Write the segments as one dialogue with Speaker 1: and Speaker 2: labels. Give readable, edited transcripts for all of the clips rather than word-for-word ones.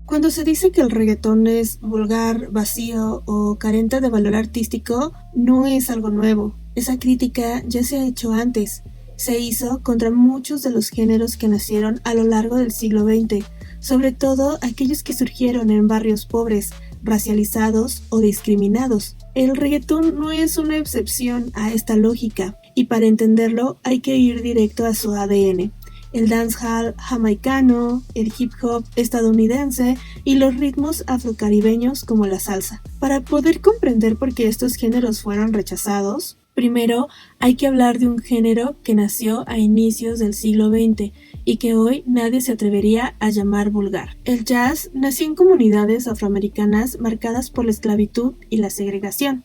Speaker 1: Cuando se dice que el reggaetón es vulgar, vacío o carente de valor artístico, no es algo nuevo. Esa crítica ya se ha hecho antes. Se hizo contra muchos de los géneros que nacieron a lo largo del siglo XX, sobre todo aquellos que surgieron en barrios pobres, racializados o discriminados. El reggaetón no es una excepción a esta lógica, y para entenderlo hay que ir directo a su ADN. El dancehall jamaicano, el hip hop estadounidense y los ritmos afrocaribeños como la salsa. Para poder comprender por qué estos géneros fueron rechazados, primero hay que hablar de un género que nació a inicios del siglo XX y que hoy nadie se atrevería a llamar vulgar. El jazz nació en comunidades afroamericanas marcadas por la esclavitud y la segregación,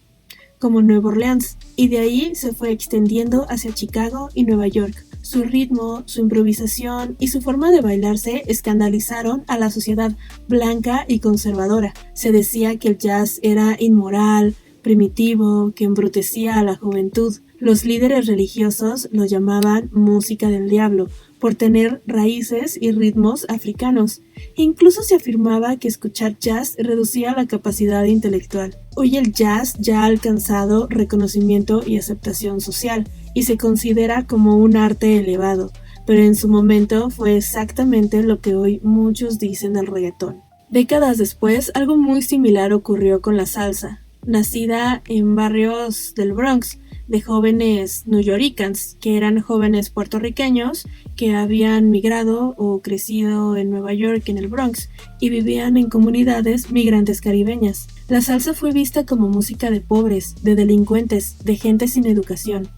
Speaker 1: como Nueva Orleans, y de ahí se fue extendiendo hacia Chicago y Nueva York. Su ritmo, su improvisación y su forma de bailarse escandalizaron a la sociedad blanca y conservadora. Se decía que el jazz era inmoral, primitivo, que embrutecía a la juventud. Los líderes religiosos lo llamaban música del diablo, por tener raíces y ritmos africanos. Incluso se afirmaba que escuchar jazz reducía la capacidad intelectual. Hoy el jazz ya ha alcanzado reconocimiento y aceptación social, y se considera como un arte elevado, pero en su momento fue exactamente lo que hoy muchos dicen del reggaetón. Décadas después, algo muy similar ocurrió con la salsa, nacida en barrios del Bronx, de jóvenes newyoricans, que eran jóvenes puertorriqueños que habían migrado o crecido en Nueva York, en el Bronx, y vivían en comunidades migrantes caribeñas. La salsa fue vista como música de pobres, de delincuentes, de gente sin educación.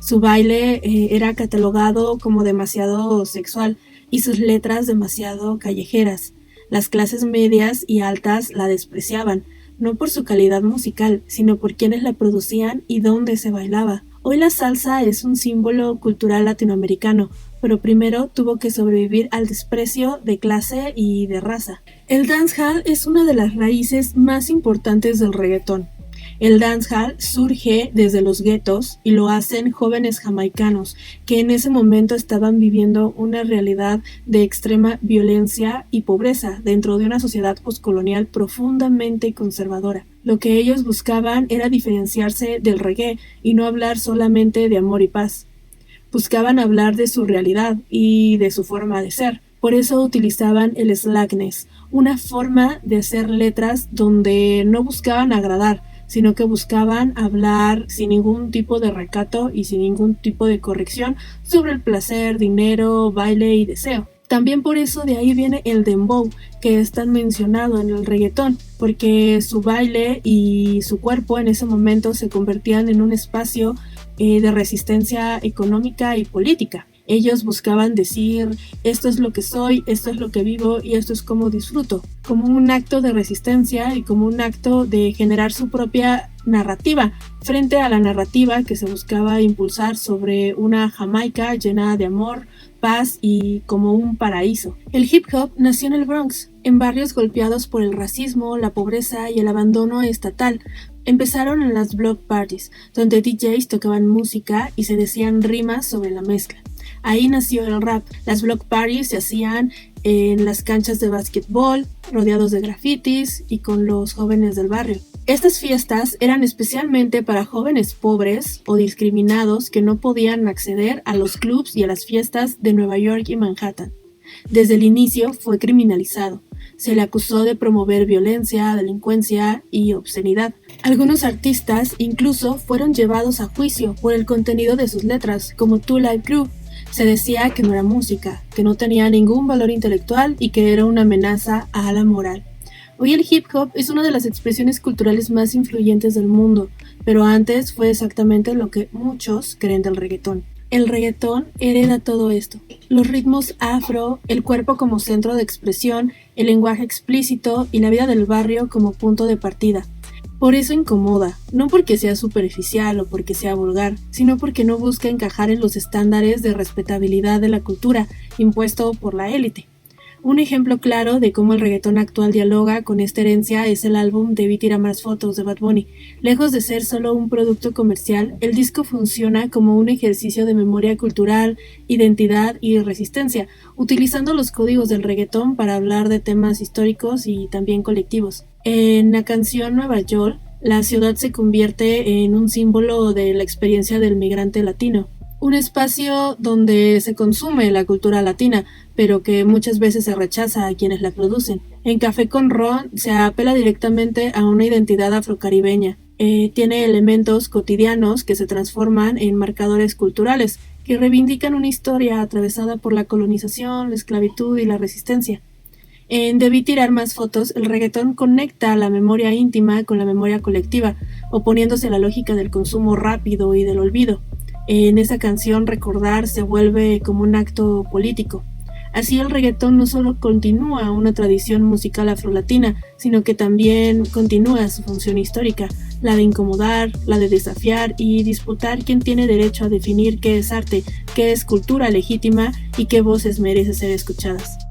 Speaker 1: Su baile era catalogado como demasiado sexual y sus letras demasiado callejeras. Las clases medias y altas la despreciaban, no por su calidad musical, sino por quienes la producían y dónde se bailaba. Hoy la salsa es un símbolo cultural latinoamericano, pero primero tuvo que sobrevivir al desprecio de clase y de raza. El dancehall es una de las raíces más importantes del reggaetón. El dancehall surge desde los guetos y lo hacen jóvenes jamaicanos que en ese momento estaban viviendo una realidad de extrema violencia y pobreza dentro de una sociedad postcolonial profundamente conservadora. Lo que ellos buscaban era diferenciarse del reggae y no hablar solamente de amor y paz. Buscaban hablar de su realidad y de su forma de ser. Por eso utilizaban el slackness, una forma de hacer letras donde no buscaban agradar, sino que buscaban hablar sin ningún tipo de recato y sin ningún tipo de corrección sobre el placer, dinero, baile y deseo. También por eso de ahí viene el dembow, que es tan mencionado en el reggaetón, porque su baile y su cuerpo en ese momento se convertían en un espacio de resistencia económica y política. Ellos buscaban decir, esto es lo que soy, esto es lo que vivo y esto es cómo disfruto, como un acto de resistencia y como un acto de generar su propia narrativa, frente a la narrativa que se buscaba impulsar sobre una Jamaica llena de amor, paz y como un paraíso. El hip hop nació en el Bronx, en barrios golpeados por el racismo, la pobreza y el abandono estatal. Empezaron en las block parties, donde DJs tocaban música y se decían rimas sobre la mezcla. Ahí nació el rap. Las block parties se hacían en las canchas de básquetbol, rodeados de grafitis y con los jóvenes del barrio. Estas fiestas eran especialmente para jóvenes pobres o discriminados que no podían acceder a los clubs y a las fiestas de Nueva York y Manhattan. Desde el inicio fue criminalizado. Se le acusó de promover violencia, delincuencia y obscenidad. Algunos artistas incluso fueron llevados a juicio por el contenido de sus letras, como Two Live Crew. Se decía que no era música, que no tenía ningún valor intelectual y que era una amenaza a la moral. Hoy el hip hop es una de las expresiones culturales más influyentes del mundo, pero antes fue exactamente lo que muchos creen del reggaetón. El reggaetón hereda todo esto: los ritmos afro, el cuerpo como centro de expresión, el lenguaje explícito y la vida del barrio como punto de partida. Por eso incomoda, no porque sea superficial o porque sea vulgar, sino porque no busca encajar en los estándares de respetabilidad de la cultura impuesto por la élite. Un ejemplo claro de cómo el reggaetón actual dialoga con esta herencia es el álbum Debí tirar más fotos de Bad Bunny. Lejos de ser solo un producto comercial, el disco funciona como un ejercicio de memoria cultural, identidad y resistencia, utilizando los códigos del reggaetón para hablar de temas históricos y también colectivos. En la canción Nueva York, la ciudad se convierte en un símbolo de la experiencia del migrante latino, un espacio donde se consume la cultura latina, pero que muchas veces se rechaza a quienes la producen. En Café con Ron se apela directamente a una identidad afrocaribeña. Tiene elementos cotidianos que se transforman en marcadores culturales, que reivindican una historia atravesada por la colonización, la esclavitud y la resistencia. En Debí tirar más fotos, el reggaetón conecta la memoria íntima con la memoria colectiva, oponiéndose a la lógica del consumo rápido y del olvido. En esa canción recordar se vuelve como un acto político. Así el reggaetón no solo continúa una tradición musical afrolatina, sino que también continúa su función histórica, la de incomodar, la de desafiar y disputar quién tiene derecho a definir qué es arte, qué es cultura legítima y qué voces merecen ser escuchadas.